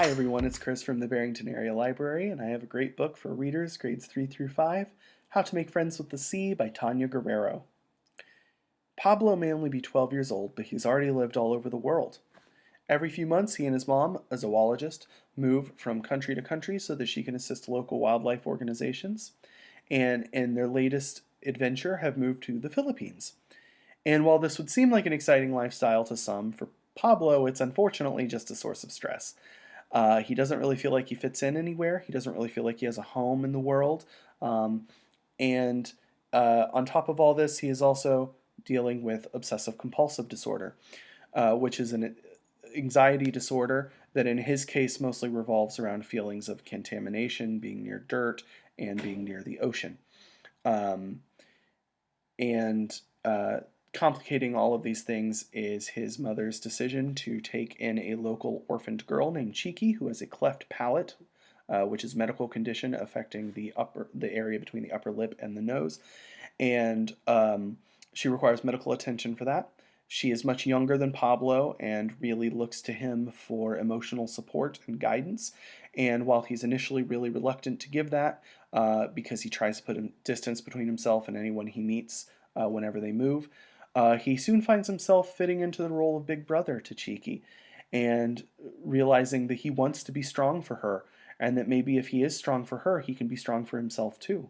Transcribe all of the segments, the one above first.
Hi everyone, it's Chris from the Barrington Area Library, and I have a great book for readers grades 3 through 5, How to Make Friends with the Sea by Tanya Guerrero. Pablo may only be 12 years old, but he's already lived all over the world. Every few months, he and his mom, a zoologist, move from country to country so that she can assist local wildlife organizations, and in their latest adventure have moved to the Philippines. And while this would seem like an exciting lifestyle to some, for Pablo, it's unfortunately just a source of stress. He doesn't really feel like he fits in anywhere. He doesn't really feel like he has a home in the world. Um, and on top of all this, he is also dealing with obsessive compulsive disorder, which is an anxiety disorder that in his case mostly revolves around feelings of contamination, being near dirt, and being near the ocean. Um, and complicating all of these things is his mother's decision to take in a local orphaned girl named Cheeky, who has a cleft palate, which is a medical condition affecting the area between the upper lip and the nose, and she requires medical attention for that. She is much younger than Pablo and really looks to him for emotional support and guidance. And while he's initially really reluctant to give that, because he tries to put a distance between himself and anyone he meets whenever they move, he soon finds himself fitting into the role of big brother to Cheeky and realizing that he wants to be strong for her and that maybe if he is strong for her, he can be strong for himself too.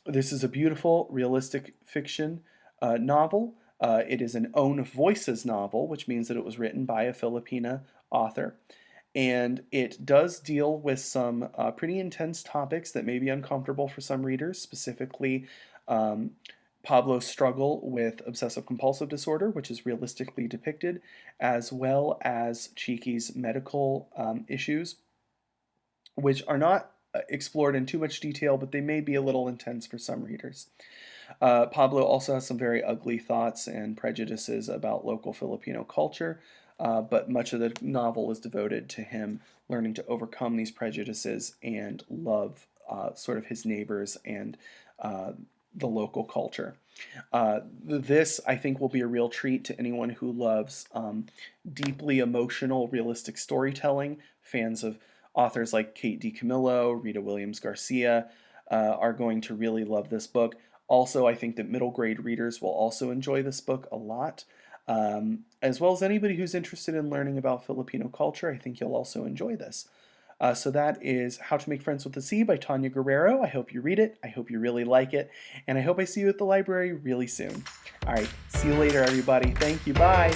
This is a beautiful, realistic fiction novel. It is an own voices novel, which means that it was written by a Filipina author. And it does deal with some pretty intense topics that may be uncomfortable for some readers, specifically um, Pablo's struggle with obsessive compulsive disorder, which is realistically depicted, as well as Cheeky's medical issues, which are not explored in too much detail, but they may be a little intense for some readers. Pablo also has some very ugly thoughts and prejudices about local Filipino culture, but much of the novel is devoted to him learning to overcome these prejudices and love sort of his neighbors and the local culture. This, I think, will be a real treat to anyone who loves deeply emotional, realistic storytelling. Fans of authors like Kate DiCamillo, Rita Williams Garcia are going to really love this book. Also, I think that middle grade readers will also enjoy this book a lot. As well as anybody who's interested in learning about Filipino culture, I think you'll also enjoy this. So that is How to Make Friends with the Sea by Tanya Guerrero. I hope you read it. I hope you really like it. And I hope I see you at the library really soon. All right. See you later, everybody. Thank you. Bye.